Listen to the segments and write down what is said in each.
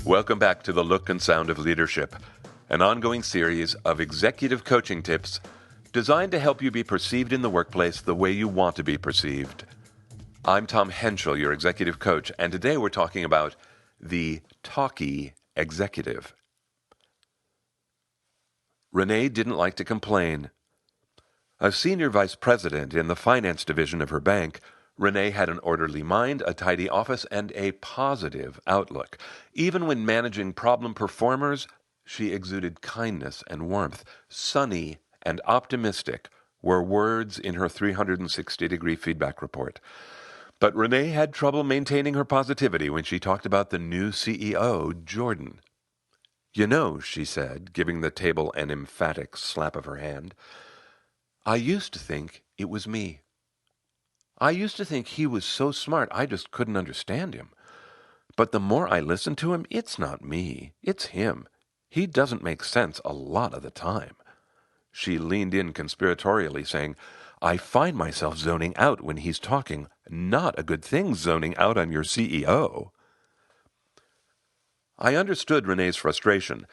Welcome back to The Look and Sound of Leadership, an ongoing series of executive coaching tips designed to help you be perceived in the workplace the way you want to be perceived. I'm Tom Henschel, your executive coach, and today we're talking about the Talky Executive. Renee didn't like to complain. A senior vice president in the finance division of her bank, Renee had an orderly mind, a tidy office, and a positive outlook. Even when managing problem performers, she exuded kindness and warmth. Sunny and optimistic were words in her 360-degree feedback report. But Renee had trouble maintaining her positivity when she talked about the new CEO, Jordan. "You know," she said, giving the table an emphatic slap of her hand, "I used to think it was me. I used to think he was so smart I just couldn't understand him. But the more I listen to him, it's not me, it's him. He doesn't make sense a lot of the time." She leaned in conspiratorially, saying, "I find myself zoning out when he's talking. Not a good thing, zoning out on your CEO." I understood Renee's frustration.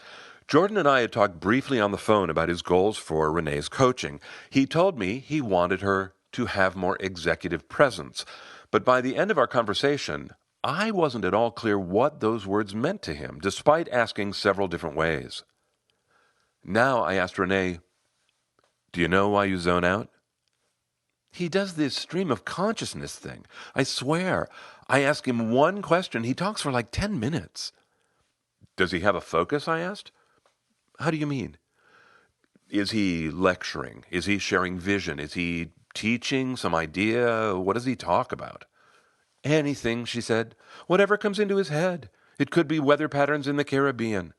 Jordan and I had talked briefly on the phone about his goals for Renee's coaching. He told me he wanted her to have more executive presence, but by the end of our conversation, I wasn't at all clear what those words meant to him, despite asking several different ways. Now I asked Renee, "Do you know why you zone out?" "He does this stream of consciousness thing. I swear. I ask him one question, he talks for like 10 minutes. "Does he have a focus?" I asked. "How do you mean?" "Is he lecturing? Is he sharing vision? Is he teaching some idea? What does he talk about?" "Anything," she said. "Whatever comes into his head. It could be weather patterns in the Caribbean."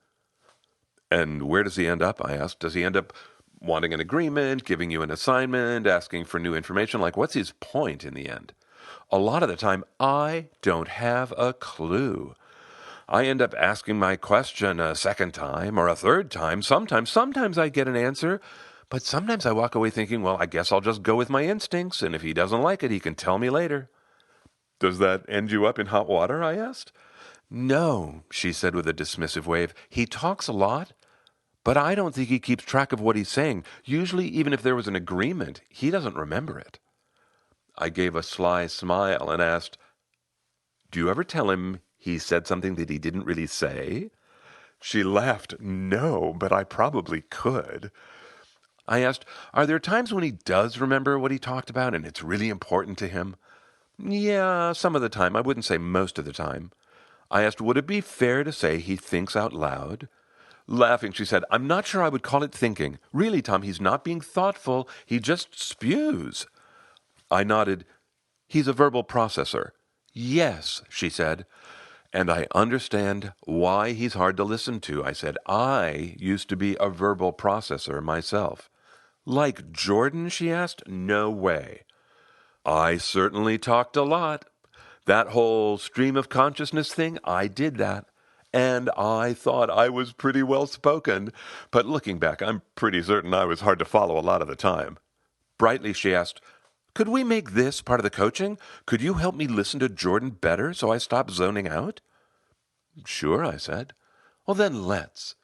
"And where does he end up?" I asked. "Does he end up wanting an agreement, giving you an assignment, asking for new information? Like, what's his point in the end?" "A lot of the time, I don't have a clue. I end up asking my question a second time or a third time. Sometimes I get an answer, but sometimes I walk away thinking, well, I guess I'll just go with my instincts, and if he doesn't like it, he can tell me later." "Does that end you up in hot water?" I asked. "No," she said with a dismissive wave. "He talks a lot, but I don't think he keeps track of what he's saying. Usually, even if there was an agreement, he doesn't remember it." I gave a sly smile and asked, "Do you ever tell him he said something that he didn't really say?" She laughed. "No, but I probably could." I asked, "Are there times when he does remember what he talked about and it's really important to him?" "Yeah, some of the time. I wouldn't say most of the time." I asked, "Would it be fair to say he thinks out loud?" Laughing, she said, "I'm not sure I would call it thinking. Really, Tom, he's not being thoughtful. He just spews." I nodded. "He's a verbal processor." "Yes," she said. "And I understand why he's hard to listen to," I said. "I used to be a verbal processor myself." "Like Jordan?" she asked. "No way." "I certainly talked a lot. That whole stream of consciousness thing, I did that. And I thought I was pretty well spoken. But looking back, I'm pretty certain I was hard to follow a lot of the time." Brightly, she asked, "Could we make this part of the coaching? Could you help me listen to Jordan better so I stop zoning out?" "Sure," I said. "Well, then let's."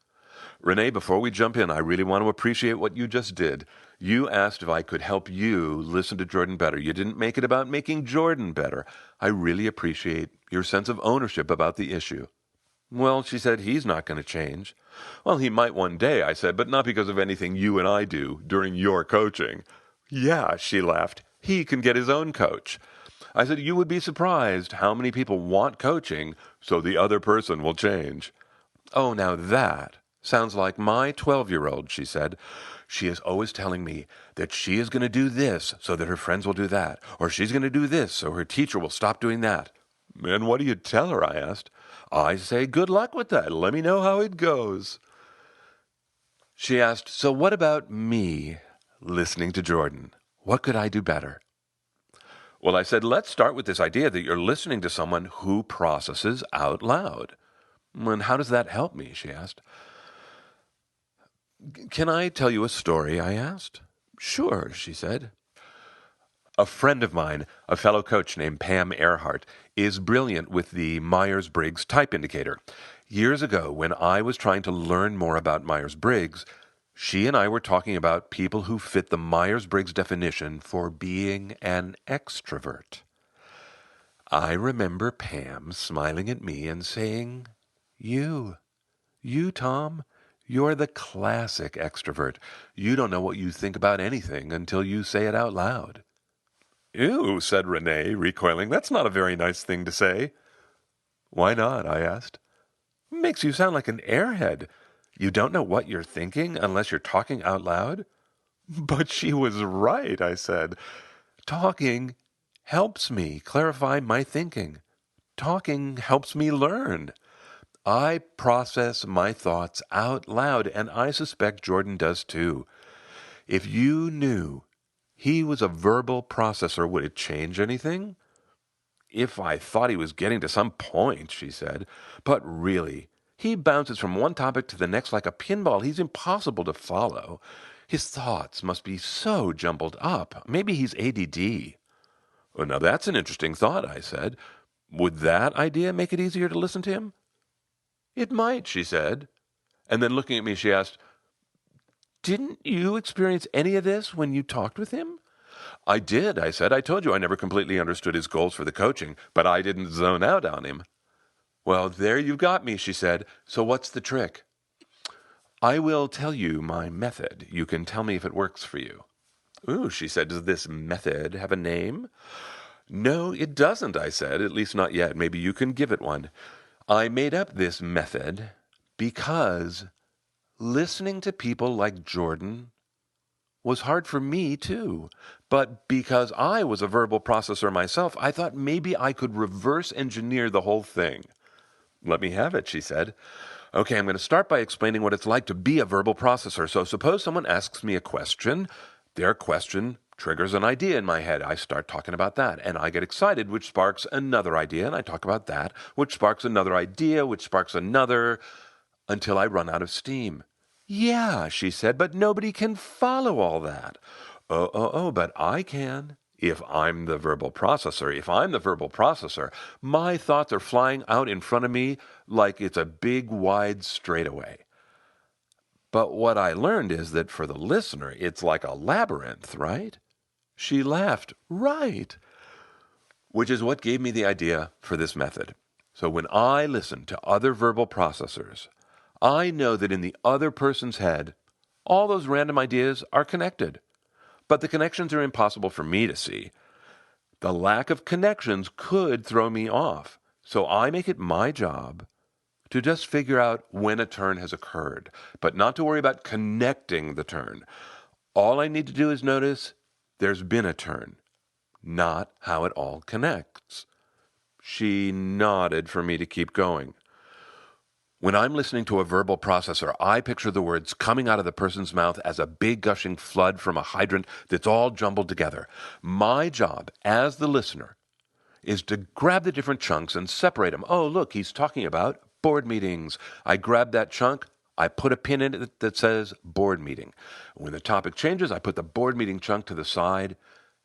Renee, before we jump in, I really want to appreciate what you just did. You asked if I could help you listen to Jordan better. You didn't make it about making Jordan better. I really appreciate your sense of ownership about the issue. "Well," she said, "he's not going to change." "Well, he might one day," I said, "but not because of anything you and I do during your coaching." "Yeah," she laughed, "he can get his own coach." I said, "You would be surprised how many people want coaching so the other person will change." "Oh, now that sounds like my 12-year-old, she said. "She is always telling me that she is going to do this so that her friends will do that, or she's going to do this so her teacher will stop doing that." "And what do you tell her?" I asked. "I say, good luck with that. Let me know how it goes." She asked, "So what about me listening to Jordan? What could I do better?" Well, I said, let's start with this idea that you're listening to someone who processes out loud. "And how does that help me?" she asked. "Can I tell you a story?" I asked. "Sure," she said. A friend of mine, a fellow coach named Pam Earhart, is brilliant with the Myers-Briggs type indicator. Years ago, when I was trying to learn more about Myers-Briggs, she and I were talking about people who fit the Myers-Briggs definition for being an extrovert. I remember Pam smiling at me and saying, You, Tom, you're the classic extrovert. You don't know what you think about anything until you say it out loud. Ew, said Renee, recoiling. That's not a very nice thing to say. Why not? I asked. Makes you sound like an airhead. You don't know what you're thinking unless you're talking out loud? But she was right, I said. Talking helps me clarify my thinking. Talking helps me learn. I process my thoughts out loud, and I suspect Jordan does too. If you knew he was a verbal processor, would it change anything? If I thought he was getting to some point, she said. But really, he bounces from one topic to the next like a pinball. He's impossible to follow. His thoughts must be so jumbled up. Maybe he's ADD. Well, now that's an interesting thought, I said. Would that idea make it easier to listen to him? It might, she said. And then looking at me, she asked, Didn't you experience any of this when you talked with him? I did, I said. I told you I never completely understood his goals for the coaching, but I didn't zone out on him. Well, there you've got me, she said. So what's the trick? I will tell you my method. You can tell me if it works for you. Ooh, she said, does this method have a name? No, it doesn't, I said, at least not yet. Maybe you can give it one. I made up this method because listening to people like Jordan was hard for me too. But because I was a verbal processor myself, I thought maybe I could reverse engineer the whole thing. Let me have it, she said. Okay, I'm going to start by explaining what it's like to be a verbal processor. So suppose someone asks me a question. Their question triggers an idea in my head. I start talking about that, and I get excited, which sparks another idea, and I talk about that, which sparks another idea, which sparks another, until I run out of steam. Yeah, she said, but nobody can follow all that. But I can. If I'm the verbal processor, my thoughts are flying out in front of me like it's a big, wide straightaway. But what I learned is that for the listener, it's like a labyrinth, right? She laughed. Right. Which is what gave me the idea for this method. So when I listen to other verbal processors, I know that in the other person's head, all those random ideas are connected. But the connections are impossible for me to see. The lack of connections could throw me off. So I make it my job to just figure out when a turn has occurred, but not to worry about connecting the turn. All I need to do is notice there's been a turn, not how it all connects. She nodded for me to keep going. When I'm listening to a verbal processor, I picture the words coming out of the person's mouth as a big gushing flood from a hydrant that's all jumbled together. My job as the listener is to grab the different chunks and separate them. Oh, look, he's talking about board meetings. I grab that chunk, I put a pin in it that says board meeting. When the topic changes, I put the board meeting chunk to the side,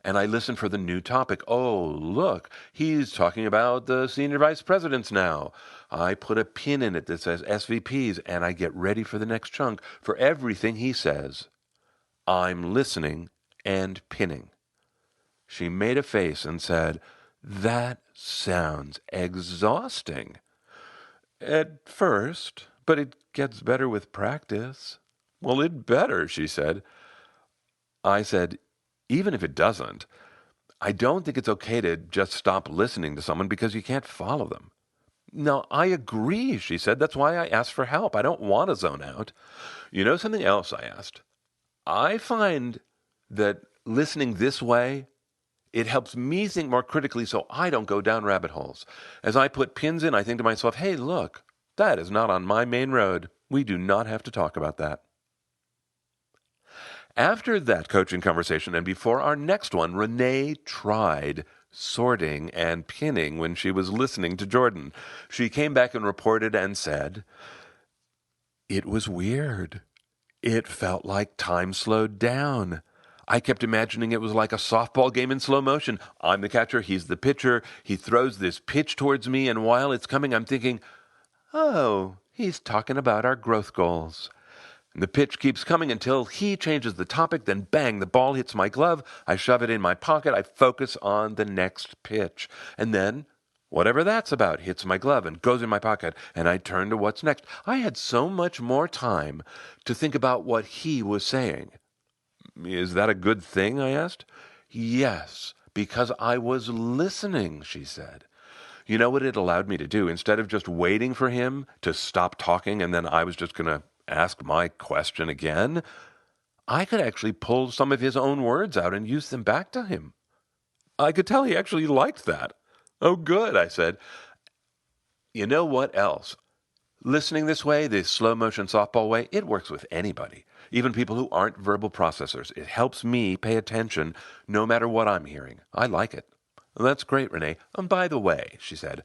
and I listen for the new topic. Oh, look, he's talking about the senior vice presidents now. I put a pin in it that says SVPs, and I get ready for the next chunk. For everything he says, I'm listening and pinning. She made a face and said, That sounds exhausting. At first, but it gets better with practice. Well, it better, she said. I said, even if it doesn't, I don't think it's okay to just stop listening to someone because you can't follow them. No, I agree, she said. That's why I asked for help. I don't want to zone out. You know something else, I asked? I find that listening this way, it helps me think more critically so I don't go down rabbit holes. As I put pins in, I think to myself, hey, look, that is not on my main road. We do not have to talk about that. After that coaching conversation and before our next one, Renee tried sorting and pinning when she was listening to Jordan. She came back and reported and said, It was weird. It felt like time slowed down. I kept imagining it was like a softball game in slow motion. I'm the catcher, he's the pitcher. He throws this pitch towards me, and while it's coming, I'm thinking, oh, he's talking about our growth goals. And the pitch keeps coming until he changes the topic, then bang, the ball hits my glove. I shove it in my pocket. I focus on the next pitch. And then, whatever that's about hits my glove and goes in my pocket, and I turn to what's next. I had so much more time to think about what he was saying. Is that a good thing? I asked. Yes, because I was listening, she said. You know what it allowed me to do? Instead of just waiting for him to stop talking and then I was just going to ask my question again, I could actually pull some of his own words out and use them back to him. I could tell he actually liked that. Oh, good, I said. You know what else? Listening this way, the slow motion softball way, it works with anybody, even people who aren't verbal processors. It helps me pay attention no matter what I'm hearing. I like it. That's great, Renee. And by the way, she said,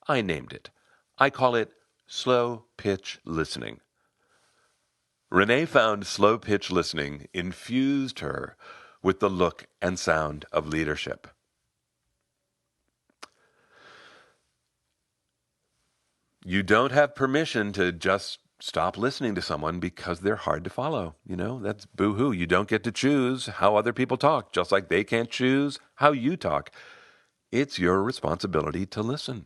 I named it. I call it slow pitch listening. Renee found slow pitch listening infused her with the look and sound of leadership. You don't have permission to just stop listening to someone because they're hard to follow. That's boo-hoo. You don't get to choose how other people talk, just like they can't choose how you talk. It's your responsibility to listen.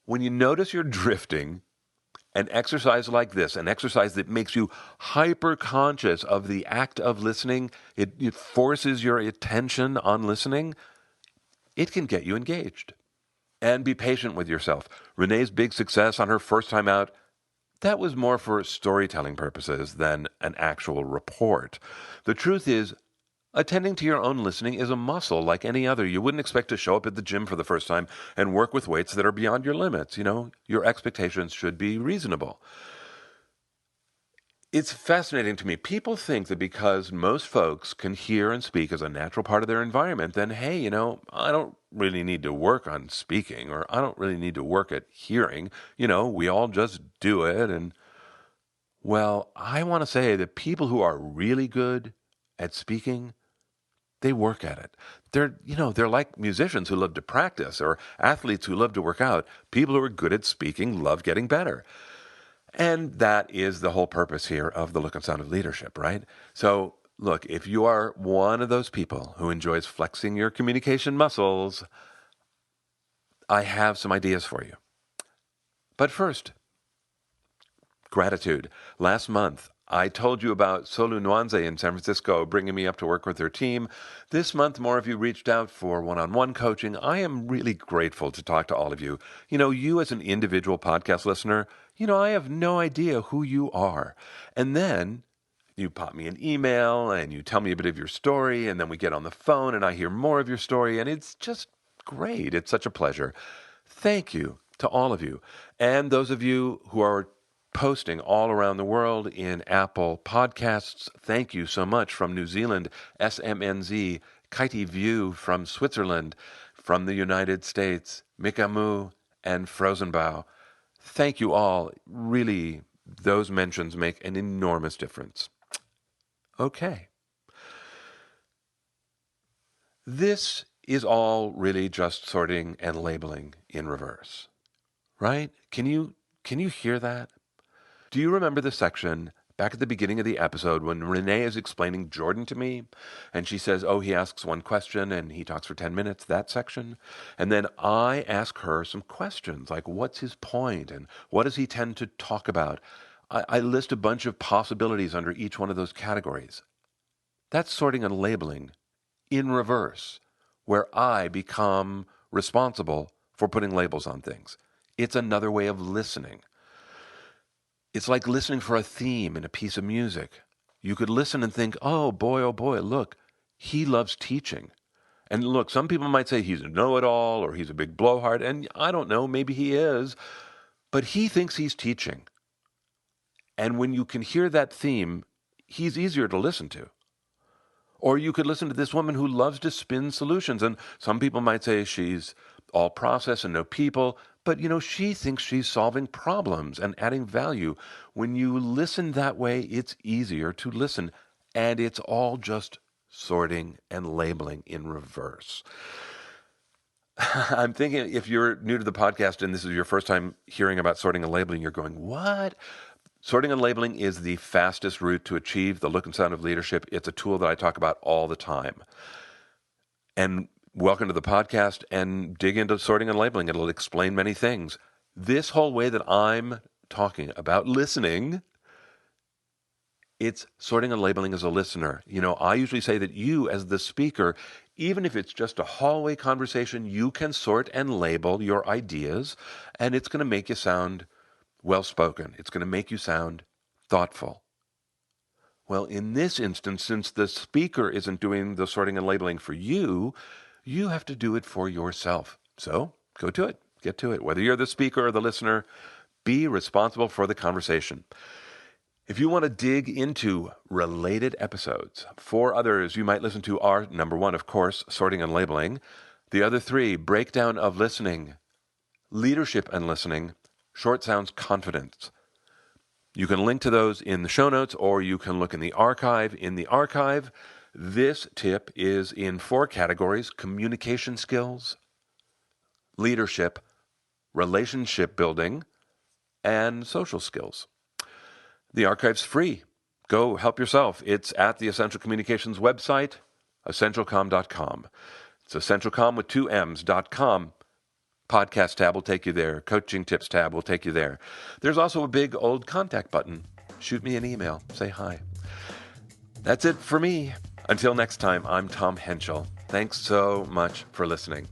When you notice you're drifting, an exercise like this, an exercise that makes you hyper-conscious of the act of listening, it forces your attention on listening, it can get you engaged. And be patient with yourself. Renee's big success on her first time out, that was more for storytelling purposes than an actual report. The truth is, attending to your own listening is a muscle like any other. You wouldn't expect to show up at the gym for the first time and work with weights that are beyond your limits. Your expectations should be reasonable. It's fascinating to me. People think that because most folks can hear and speak as a natural part of their environment, then, hey, I don't really need to work on speaking, or I don't really need to work at hearing. We all just do it. And, well, I want to say that people who are really good at speaking, they work at it. They're like musicians who love to practice, or athletes who love to work out. People who are good at speaking love getting better. And that is the whole purpose here of the Look and Sound of Leadership, right? So, look, if you are one of those people who enjoys flexing your communication muscles, I have some ideas for you. But first, gratitude. Last month, I told you about Solu Nwanze in San Francisco bringing me up to work with her team. This month, more of you reached out for one-on-one coaching. I am really grateful to talk to all of you. You as an individual podcast listener, I have no idea who you are. And then you pop me an email and you tell me a bit of your story, and then we get on the phone and I hear more of your story, and it's just great. It's such a pleasure. Thank you to all of you. And those of you who are posting all around the world in Apple Podcasts, thank you so much. From New Zealand, SMNZ, Kaiti View from Switzerland, from the United States, Mikamu and Frozenbau. Thank you all. Really, those mentions make an enormous difference. Okay. This is all really just sorting and labeling in reverse, right? Can you hear that? Do you remember the section back at the beginning of the episode when Renee is explaining Jordan to me, and she says, he asks one question and he talks for 10 minutes, that section? And then I ask her some questions, like what's his point and what does he tend to talk about? I list a bunch of possibilities under each one of those categories. That's sorting and labeling in reverse, where I become responsible for putting labels on things. It's another way of listening. It's like listening for a theme in a piece of music. You could listen and think, oh boy, look, he loves teaching. And look, some people might say he's a know-it-all or he's a big blowhard, and I don't know, maybe he is, but he thinks he's teaching. And when you can hear that theme, he's easier to listen to. Or you could listen to this woman who loves to spin solutions, and some people might say she's all process and no people, but she thinks she's solving problems and adding value. When you listen that way, it's easier to listen. and it's all just sorting and labeling in reverse. I'm thinking if you're new to the podcast and this is your first time hearing about sorting and labeling, you're going, what? Sorting and labeling is the fastest route to achieve the look and sound of leadership. It's a tool that I talk about all the time. And welcome to the podcast and dig into sorting and labeling. It'll explain many things. This whole way that I'm talking about listening, it's sorting and labeling as a listener. I usually say that you, as the speaker, even if it's just a hallway conversation, you can sort and label your ideas, and it's going to make you sound well-spoken. It's going to make you sound thoughtful. Well, in this instance, since the speaker isn't doing the sorting and labeling for you, you have to do it for yourself. So go to it. Get to it. Whether you're the speaker or the listener, be responsible for the conversation. If you want to dig into related episodes, 4 others you might listen to are, number 1, of course, sorting and labeling. The other 3, breakdown of listening, leadership and listening, short sounds confidence. You can link to those in the show notes, or you can look in the archive. In the archive, this tip is in 4 categories: communication skills, leadership, relationship building, and social skills. The archive's free. Go help yourself. It's at the Essential Communications website, essentialcomm.com. It's essentialcomm with 2 M's.com. Podcast tab will take you there. Coaching tips tab will take you there. There's also a big old contact button. Shoot me an email. Say hi. That's it for me. Until next time, I'm Tom Henschel. Thanks so much for listening.